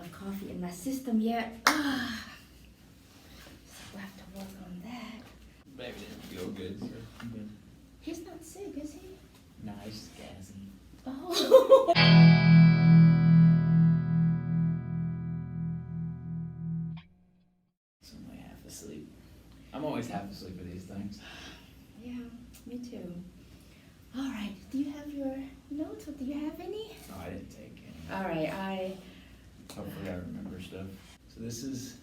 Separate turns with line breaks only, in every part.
enough coffee in my system yet. So I have to work on that.
Baby didn't feel good, so I'm good.
He's not sick, is he?
Nah, he's just gassy.
Oh.
So I'm like half asleep. I'm always half asleep for these things.
Yeah, me too. All right, do you have your notes, or do you have any?
No, I didn't take any.
All right,
Hopefully I remember stuff. So his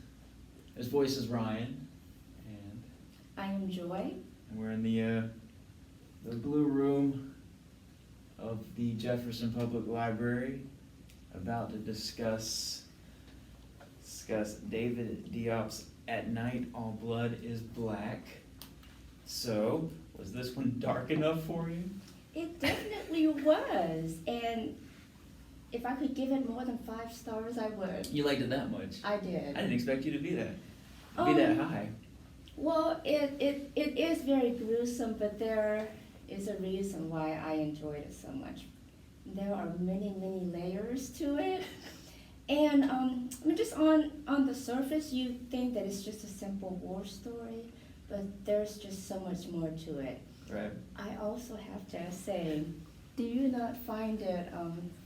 voice is Ryan, and
I am Joy.
we're in the blue room of the Jefferson Public Library, about to discuss David Diop's "At Night All Blood Is Black." So, was this one dark enough for you?
It definitely was, and if I could give it more than 5 stars, I would.
You liked it that much?
I did.
I didn't expect you to be that high.
Well, it is very gruesome, but there is a reason why I enjoyed it so much. There are many, many layers to it. And I mean, just on the surface, you think that it's just a simple war story, but there's just so much more to it.
Right.
I also have to say, do you not find it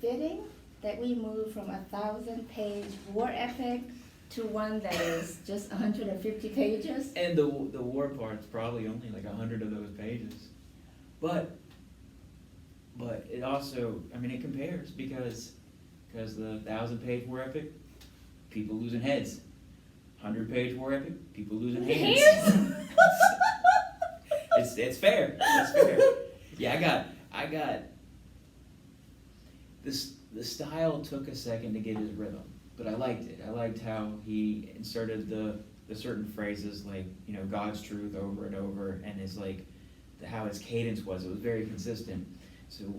fitting that we move from 1,000-page war epic to one that is just 150 pages?
And the war part's probably only like 100 of those pages. But it also, I mean, it compares because the 1,000-page war epic, people losing heads. 100-page war epic, people losing hands. It's fair. It's fair. Yeah, I got this. The style took a second to get his rhythm, but I liked it. I liked how he inserted the certain phrases like, you know, God's truth over and over, and his like how his cadence was. It was very consistent. So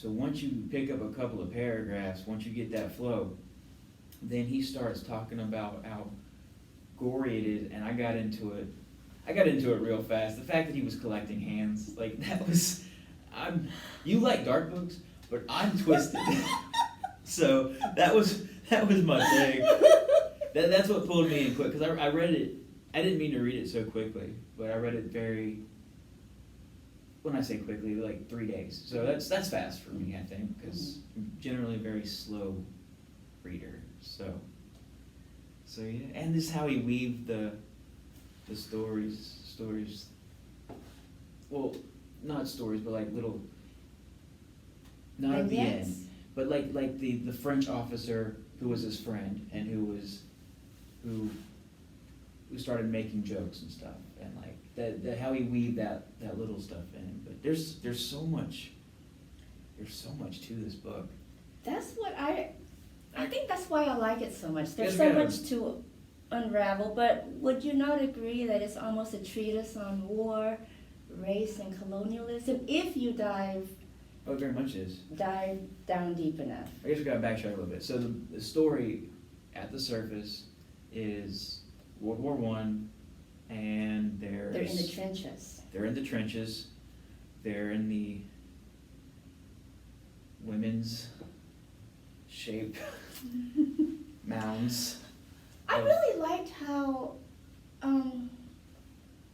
once you pick up a couple of paragraphs, once you get that flow, then he starts talking about how gory it is, and I got into it real fast. The fact that he was collecting hands, like that was, you like dark books, but I'm twisted. So that was my thing. That's what pulled me in quick, because I read it, I didn't mean to read it so quickly, but I read it when I say quickly, like 3 days. So that's fast for me, I think, because I'm generally a very slow reader. So yeah, and this is how he weaved the stories. Well, not stories, but like little, not at the end, but like the French officer who was his friend and who started making jokes and stuff, and like that how he weaved that little stuff in. But there's so much to this book.
That's what I think that's why I like it so much. There's
It's
so
good.
much to unravel, but would you not agree that it's almost a treatise on war, race, and colonialism if you dive
Oh, it very much is.
down deep enough?
I guess we gotta backtrack a little bit. So the story at the surface is World War I, and
They're in the trenches.
They're in the trenches. They're in the women's shape mounds.
I really liked how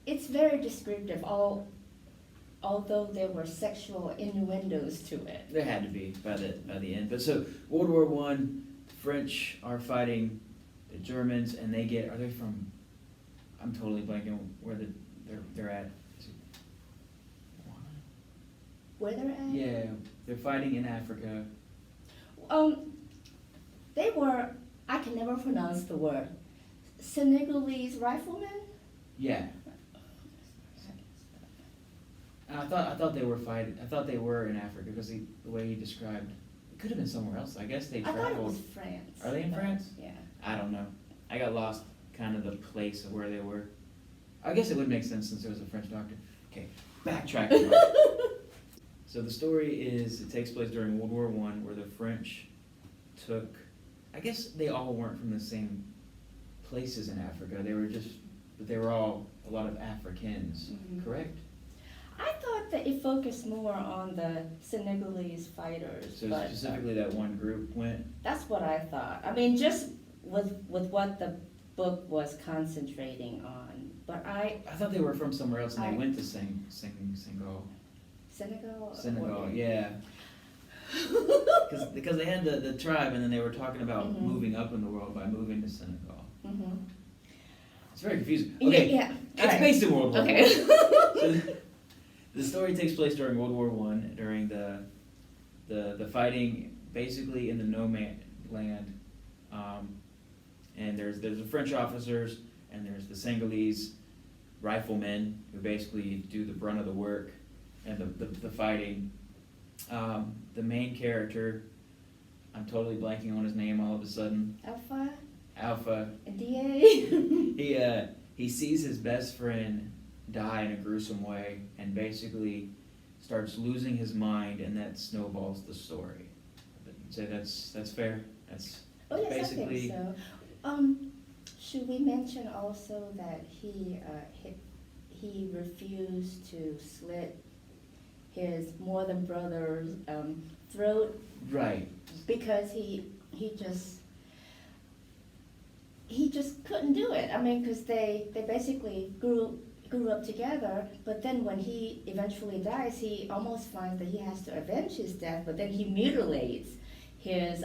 it's very descriptive, although there were sexual innuendos to it.
There had to be by the end. But so World War I, French are fighting the Germans, and are they from? I'm totally blanking where they're at. Is it
Where they're at?
Yeah, they're fighting in Africa.
They were, I can never pronounce the word, Senegalese riflemen?
Yeah. And I thought they were fighting. I thought they were in Africa because the way he described, it could have been somewhere else. I guess they
I
traveled.
thought it was France.
Are they in France?
Yeah.
I don't know. I got lost kind of the place of where they were. I guess it would make sense since there was a French doctor. Okay, backtracking. So the story it takes place during World War I, where the French took, I guess they all weren't from the same places in Africa. But they were all a lot of Africans,
Mhm.
correct?
I thought that it focused more on the Senegalese fighters,
So
but
specifically that one group went.
that's what I thought. I mean, just with what the book was concentrating on. But
I thought they were from somewhere else and they
I-
went to Senegal.
Senegal,
Yeah. Because they had the tribe and then they were talking about
Mhm.
moving up in the world by moving to Senegal.
Mm-hmm.
It's very confusing. Okay,
Yeah.
it's
Alright.
based in World War
Okay.
I. So the story takes place during World War I, during the fighting basically in the no man land. And there's the French officers and there's the Senegalese riflemen who basically do the brunt of the work and the fighting. The main character, I'm totally blanking on his name all of a sudden. Alpha.
DA.
He sees his best friend die in a gruesome way and basically starts losing his mind, and that snowballs the story. Say that's fair. That's
Oh yes,
basically.
I think so. Should we mention also that he refused to slit his more than brother's throat
Right.
because he just couldn't do it. I mean, because they basically grew up together, but then when he eventually dies, he almost finds that he has to avenge his death, but then he mutilates his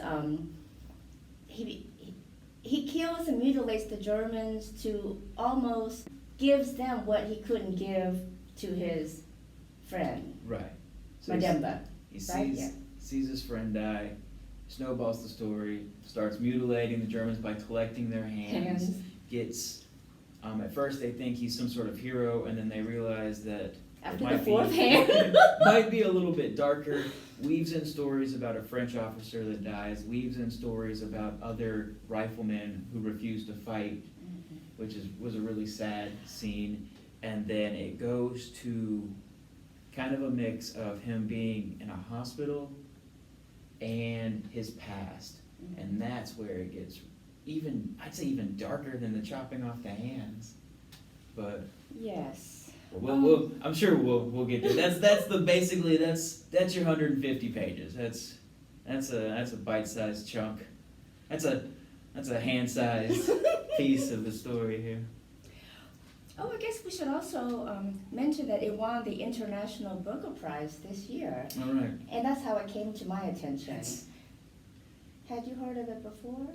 he kills and mutilates the Germans to almost gives them what he couldn't give to his friend,
Right. So
Mademba.
he
Right, yeah.
sees his friend die, snowballs the story, starts mutilating the Germans by collecting their hands. Gets at first they think he's some sort of hero, and then they realize that
After
it
the
might
fourth
be,
hand.
might be a little bit darker. Weaves in stories about a French officer that dies. Weaves in stories about other riflemen who refuse to fight, which was a really sad scene. And then it goes to kind of a mix of him being in a hospital and his past. And that's where it gets I'd say even darker than the chopping off the hands. But
Yes.
I'm sure we'll get there. That's your 150 pages. That's a bite-sized chunk. That's a hand-sized piece of the story here.
Oh, I guess we should also mention that it won the International Booker Prize this year.
All right.
And that's how it came to my attention. Had you heard of it before?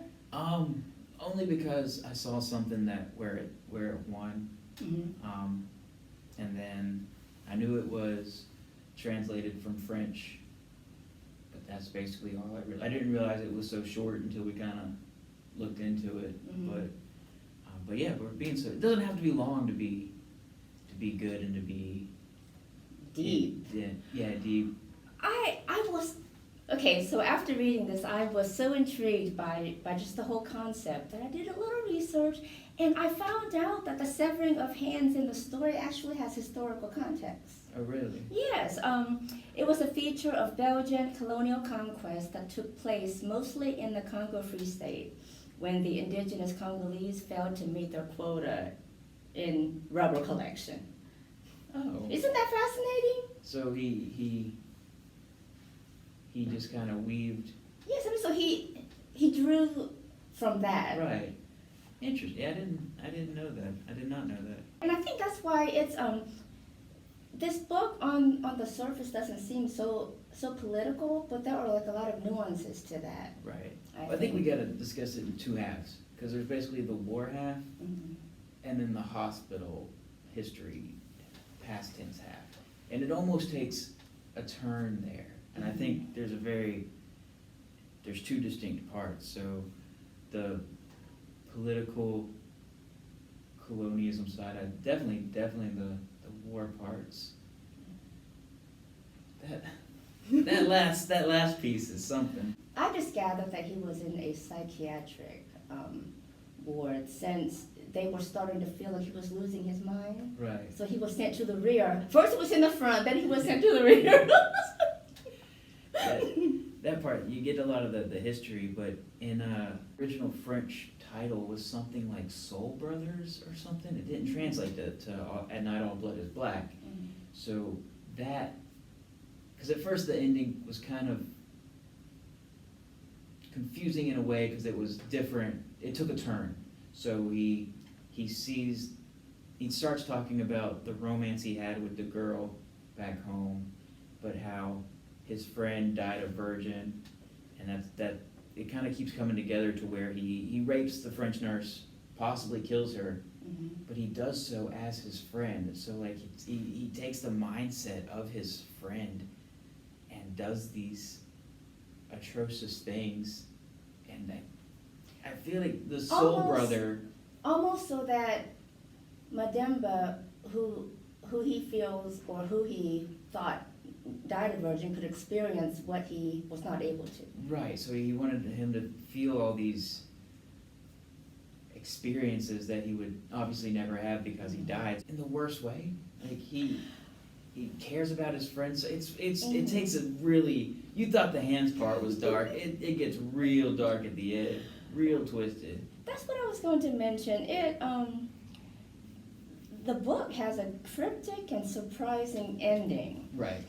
Only because I saw something where it won.
Mm-hmm.
And then I knew it was translated from French, but that's basically all I didn't realize it was so short until we kind of looked into it.
Mm-hmm.
But yeah, we're being so. It doesn't have to be long to be good and to be
Deep.
Yeah, deep.
I was okay. So after reading this, I was so intrigued by just the whole concept that I did a little research, and I found out that the severing of hands in the story actually has historical context.
Oh, really?
Yes, it was a feature of Belgian colonial conquest that took place mostly in the Congo Free State, when the indigenous Congolese failed to meet their quota in rubber collection.
Oh.
Isn't that fascinating?
So he just kind of weaved.
Yes, I mean, so he drew from that.
Right. Interesting. Yeah, I didn't know that. I did not know that.
And I think that's why it's this book on the surface doesn't seem so political, but there are like a lot of nuances to that.
Right. I think we got to discuss it in two halves, because there's basically the war half,
Mm-hmm.
and then the hospital history past tense half, and it almost takes a turn there. And I think there's two distinct parts. So the political colonialism side, definitely the war parts. That last piece is something.
I just gathered that he was in a psychiatric ward since they were starting to feel like he was losing his mind.
Right.
So he was sent to the rear. First it was in the front, then he was sent to the rear.
That part, you get a lot of the history, but in original French title was something like Soul Brothers or something. It didn't translate to At Night All Blood is Black. So that, because at first the ending was kind of confusing in a way because it was different. It took a turn. So he starts talking about the romance he had with the girl back home, but how his friend died a virgin, and that it kind of keeps coming together to where he rapes the French nurse, possibly kills her, but he does so as his friend. So like he takes the mindset of his friend and does these atrocious things, and I feel like the soul brother
almost so that Mademba, who he feels or who he thought died a virgin, could experience what he was not able to.
Right, so he wanted him to feel all these experiences that he would obviously never have because he died in the worst way. Like he cares about his friends. It takes a really, you thought the hands part was dark. It gets real dark at the end, real twisted.
That's what I was going to mention. The book has a cryptic and surprising ending.
Right.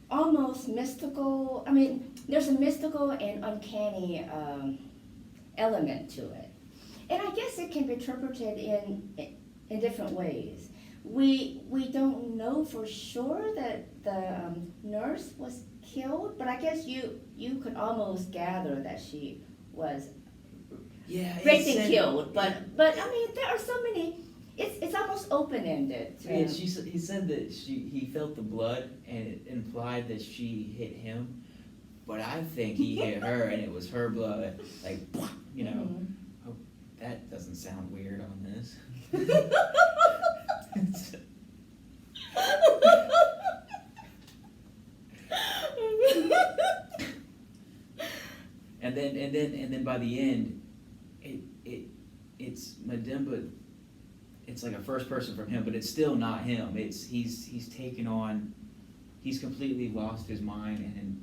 Almost mystical. I mean, there's a mystical and uncanny element to it. And I guess it can be interpreted in different ways. We don't know for sure that the nurse was killed, but I guess you could almost gather that she was raped and killed. But I mean, there are so many. It's almost open-ended.
Yeah, he said that he felt the blood and it implied that she hit him, but I think he hit her and it was her blood. Like, you know. Mm-hmm. Oh, that doesn't sound weird on this. and then by the end, it's Mademba. It's like a first person from him, but it's still not him. He's taken on, he's completely lost his mind and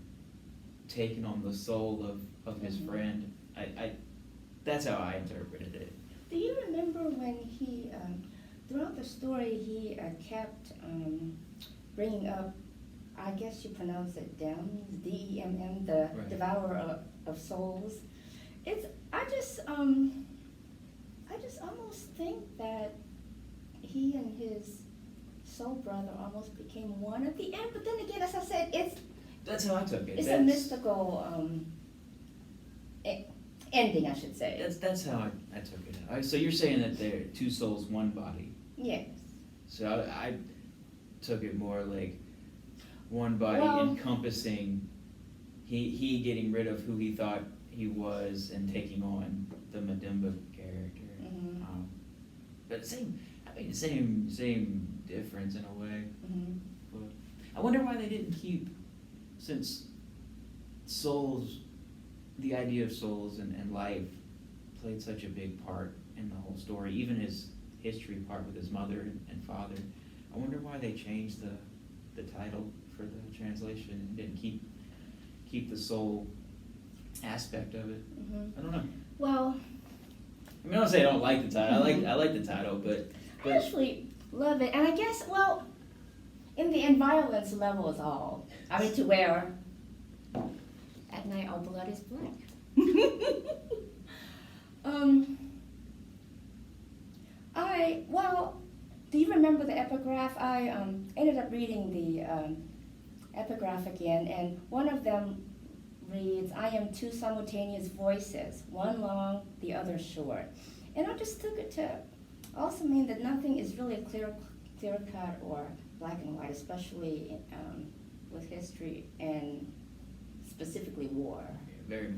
taken on the soul of his friend. That's how I interpreted it.
Do you remember when he, throughout the story, he kept bringing up, I guess you pronounce it Dems, D-E-M-M, the right. Devourer of souls. I just almost think that he and his soul brother almost became one at the end. But then again, as I said,
that's how I took it.
It's a mystical ending, I should say.
That's how I took it. So you're saying that they're two souls, one body.
Yes.
So I took it more like one body encompassing he getting rid of who he thought he was and taking on the Mademba character. Mm-hmm. But same difference in a way. Mm-hmm. But I wonder why they didn't keep, since souls, the idea of souls and life played such a big part in the whole story, even his history part with his mother and father. I wonder why they changed the title for the translation and didn't keep the soul aspect of it. Mm-hmm. I don't know.
Well,
I mean, I don't say I don't like the title. I like the title, but
I actually love it, and I guess in the violence level is all. I mean, to where at night all blood is black. Do you remember the epigraph? I ended up reading the epigraph again, and one of them reads, "I am two simultaneous voices, one long, the other short." And I just took it to also mean that nothing is really clear cut or black and white, especially with history and specifically war.
Very,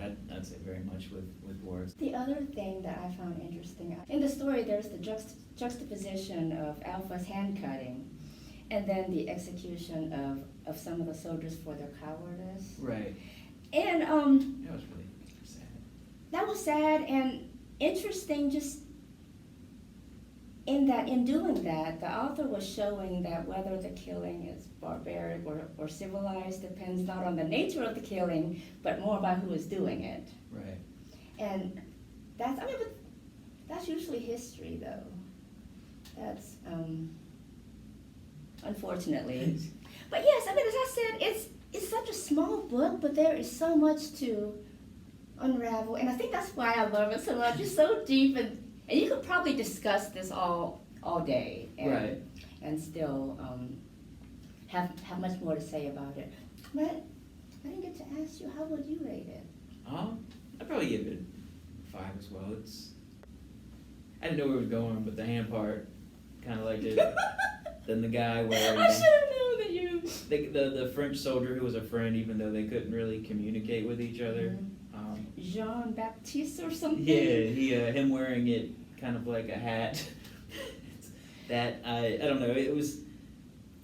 I'd say very much with wars.
The other thing that I found interesting, in the story there's the juxtaposition of Alpha's hand cutting and then the execution of some of the soldiers for their cowardice.
Right.
And
that was really sad.
That was sad and interesting, just in doing that, the author was showing that whether the killing is barbaric or civilized depends not on the nature of the killing, but more about who is doing it.
Right.
And that's usually history, though. That's unfortunately. But yes, I mean, as I said, it's such a small book, but there is so much to unravel, and I think that's why I love it so much. It's so deep, and you could probably discuss this all day, and
Right.
and still have much more to say about it. But I didn't get to ask you, how would you rate it?
I'd probably give it 5 as well. I didn't know where it was going, but the hand part, kind of liked it. Then the guy wearing
I should have known that you.
the French soldier who was a friend, even though they couldn't really communicate with each other.
Jean Baptiste or something.
Yeah, him wearing it kind of like a hat. That I don't know. It was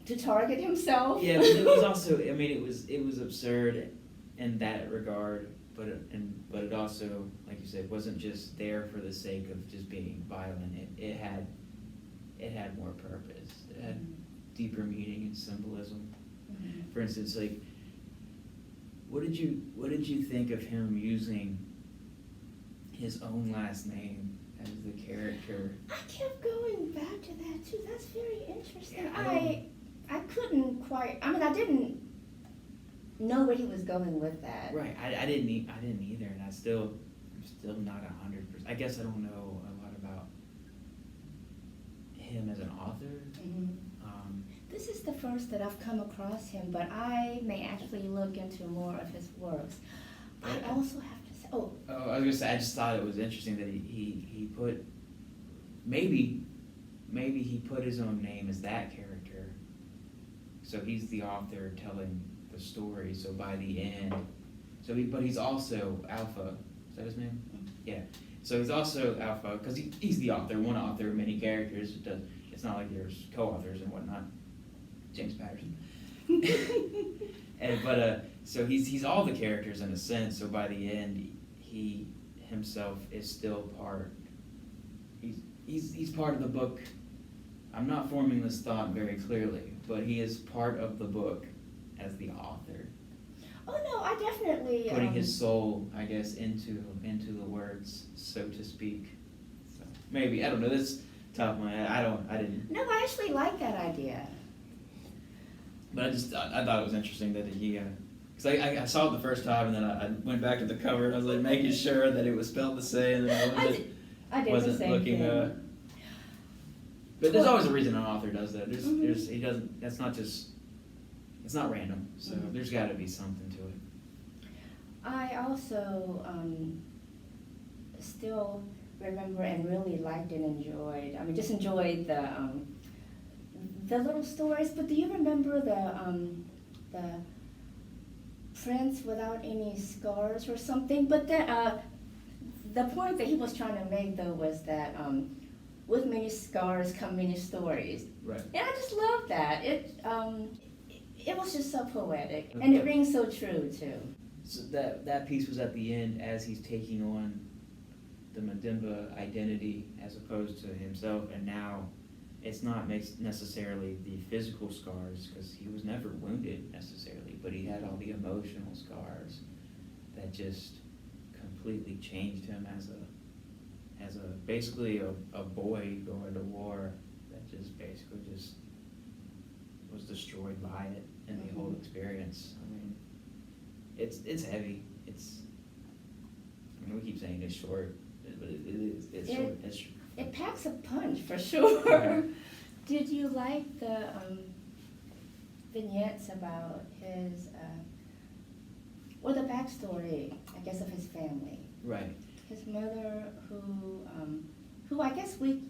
To target himself.
yeah, but it was also. I mean, it was absurd in that regard, but it also, like you said, wasn't just there for the sake of just being violent. It had more purpose. It had deeper meaning and symbolism.
Mhm.
For instance, like, what did you think of him using his own last name as the character?
I kept going back to that too. That's very interesting.
Yeah,
I couldn't quite. I mean, I didn't know where he was going with that.
Right, I didn't either, and I'm still not 100%. I guess I don't know a lot about him as an author.
Mhm. This is the first that I've come across him, but I may actually look into more of his works. I
Yeah.
also have to say,
Oh, I was gonna say, I just thought it was interesting that he put, maybe he put his own name as that character. So he's the author telling the story, so by the end, but he's also Alpha, is that his name? Yeah, so he's also Alpha, because he's the author, one author of many characters. It's not like there's co-authors and whatnot. James Patterson. So he's all the characters in a sense. So by the end, he himself is still part. He's part of the book. I'm not forming this thought very clearly, but he is part of the book as the author,
oh no, I definitely
putting his soul, I guess, into the words, so to speak. So maybe, I don't know. That's top of my head. I didn't.
No, I actually like that idea.
But I thought it was interesting that he, because I saw it the first time, and then I went back to the cover, and I was like making sure that it was spelled the same, and
I did the
wasn't
same
looking.
thing.
But there's always a reason an author does that.
Mhm.
He doesn't. That's not just. It's not random. So
Mhm.
there's got to be something to it.
I also still remember and really liked and enjoyed. I mean, just enjoyed the little stories. But do you remember the Prince Without Any Scars or something? But the point that he was trying to make though was that with many scars come many stories.
Right.
And I just love that. It was just so poetic, and it rings so true too.
So that piece was at the end as he's taking on the Madimba identity as opposed to himself, and now it's not necessarily the physical scars, because he was never wounded necessarily, but he had all the emotional scars that just completely changed him as basically a boy going to war that just basically just was destroyed by it and the whole experience. I mean, it's heavy. We keep saying it's short, but it's short.
It packs a punch for sure.
Yeah.
Did you like the vignettes about his, or the backstory, I guess, of his family?
Right.
His mother, who I guess we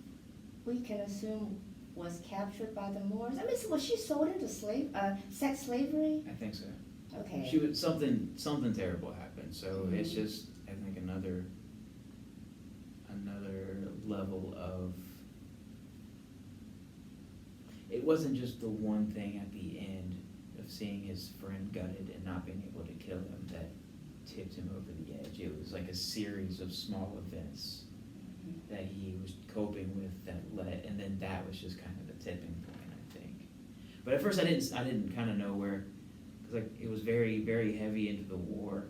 can assume was captured by the Moors. I mean, was she sold into sex slavery?
I think so.
Okay.
She was something terrible happened. So it's just, I think, another level of. It wasn't just the one thing at the end of seeing his friend gutted and not being able to kill him that tipped him over the edge. It was like a series of small events that he was coping with and then that was just kind of the tipping point, I think. But at first I didn't kind of know where, because like it was very, very heavy into the war,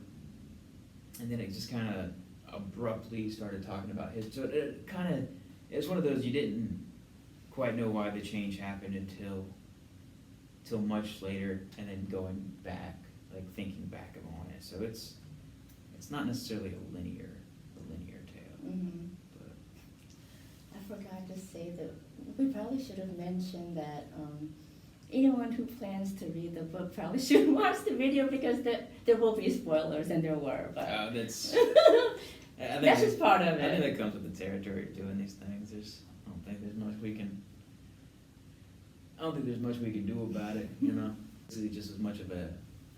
and then it just kind of abruptly started talking about his. So it's one of those you didn't quite know why the change happened until till much later, and then going back, like thinking back on it. So it's not necessarily a linear tale.
Mhm.
But
I forgot to say that we probably should have mentioned that anyone who plans to read the book probably should watch the video because there will be spoilers, and there were. But
that's I think
that's just part of
I think
it.
that comes with the territory of doing these things. I don't think there's much we can do about it. You know, it's really just as much of a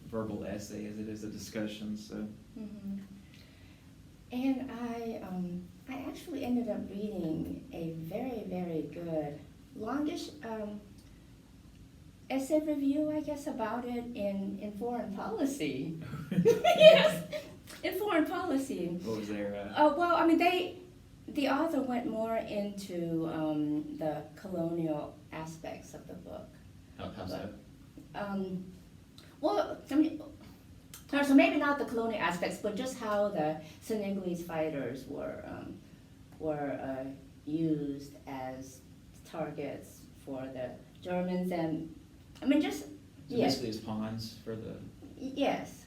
verbal essay as it is a discussion. So.
Mhm. And I actually ended up reading a very, very good, longish essay review, I guess, about it in foreign policy. Yes, in foreign policy.
What was their?
Well, I mean, the author went more into the colonial aspects of the book.
How so?
Well, I mean, so maybe not the colonial aspects, but just how the Senegalese fighters were used as targets for the Germans, and I mean just
So
yes,
basically, as pawns for
yes,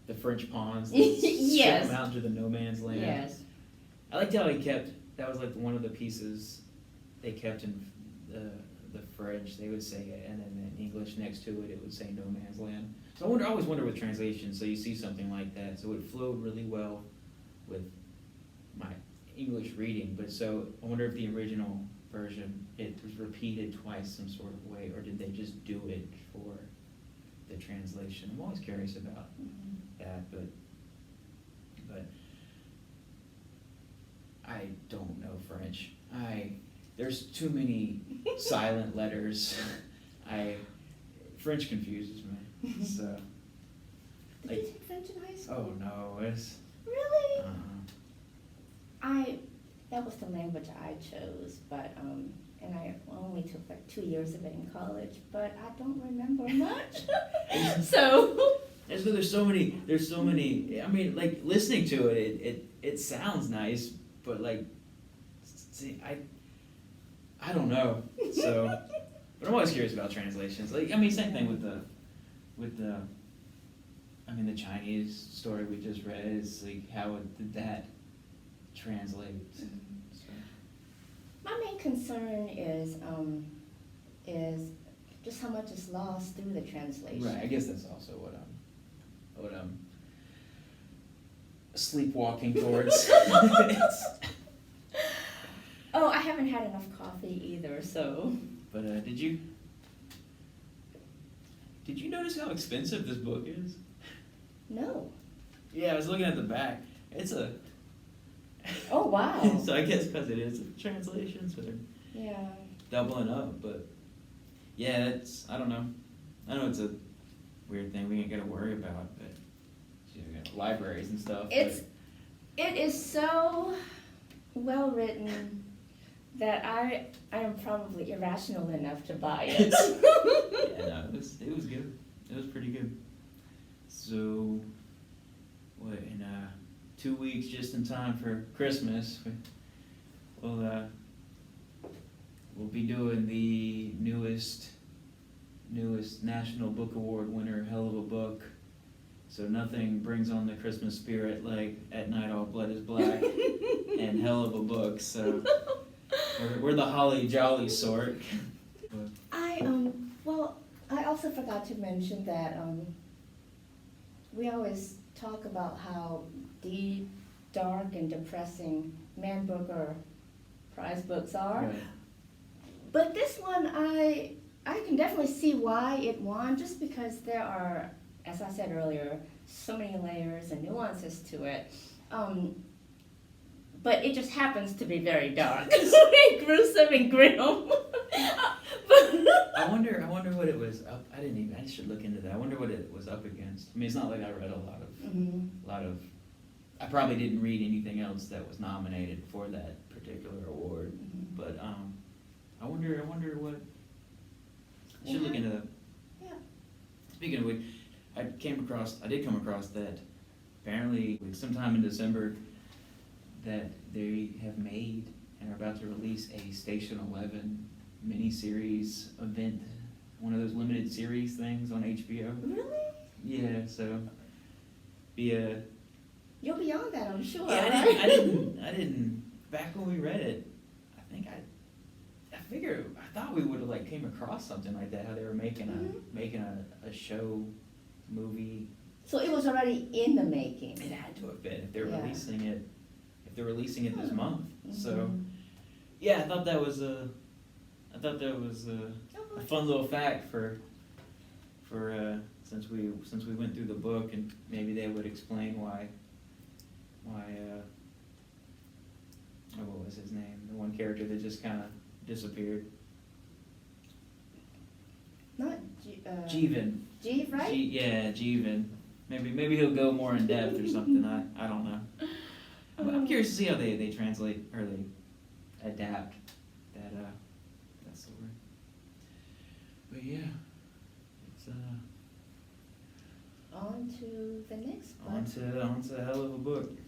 the French pawns. That
Yes.
Strip them out into the no man's land.
yes,
I liked how he kept. That was like one of the pieces they kept in the French. They would say it, and then in English next to it, it would say no man's land. So I always wonder with translation. So you see something like that. So it flowed really well with my English reading. But so I wonder if the original version, it was repeated twice some sort of way, or did they just do it for the translation? I'm always curious about that, but I don't know French. There's too many silent letters. French confuses me. So
Did you take French in high school?
oh no, it's
Really? That was the language I chose, but and I only took like 2 years of it in college, but I don't remember much. So
there's so many. I mean, like listening to it sounds nice, but like, see, I don't know. So, but I'm always curious about translations. Like, I mean, same thing with the. I mean, the Chinese story we just read is like, how did that translate? So.
my main concern is just how much is lost through the translation.
Right. I guess that's also what I'm sleepwalking towards.
Oh, I haven't had enough coffee either, so.
But did you notice how expensive this book is?
No.
Yeah, I was looking at the back. It's a.
Oh, wow.
So I guess because it is a translation, so they're
Yeah.
doubling up. But yeah, I don't know. I know it's a weird thing we ain't got to worry about, but you know, libraries and stuff.
It is so well written that I am probably irrational enough to buy it.
Yeah, no, it was good. It was pretty good. So, what, in 2 weeks, just in time for Christmas, we'll be doing the newest National Book Award winner, Hell of a Book. So nothing brings on the Christmas spirit like At Night All Blood is Black and Hell of a Book. So we're the holly jolly sort.
Well, I also forgot to mention that we always talk about how deep, dark, and depressing Man Booker prize books are.
Right.
But this one, I can definitely see why it won, just because there are, as I said earlier, so many layers and nuances to it. But it just happens to be very dark, and gruesome and grim.
I wonder what it was up. I should look into that. I wonder what it was up against. I mean, it's not like I read a lot of. I probably didn't read anything else that was nominated for that particular award. But I wonder what. I should look into that.
Yeah.
Speaking of which, I did come across that apparently sometime in December that they have made and are about to release a Station 11 miniseries event one of those limited series things on HBO.
Really?
Yeah, so be a
You'll be on that, I'm sure.
yeah.
Right?
I didn't. Back when we read it, I figured I thought we would have like came across something like that. How they were making a show movie.
So it was already in the making.
It had to have been if they're
Yeah.
releasing it. If they're releasing it this
Huh.
month, so
Mhm.
yeah, I thought that was a fun little fact for since we went through the book, and maybe they would explain why what was his name? The one character that just kind of disappeared.
Not
Jeevan.
Jeev, right?
Yeah, Jeevan. Maybe he'll go more in depth or something. I don't know. I'm curious to see how they translate or they adapt that story. But yeah, it's
On to the next book.
on to a hell of a book.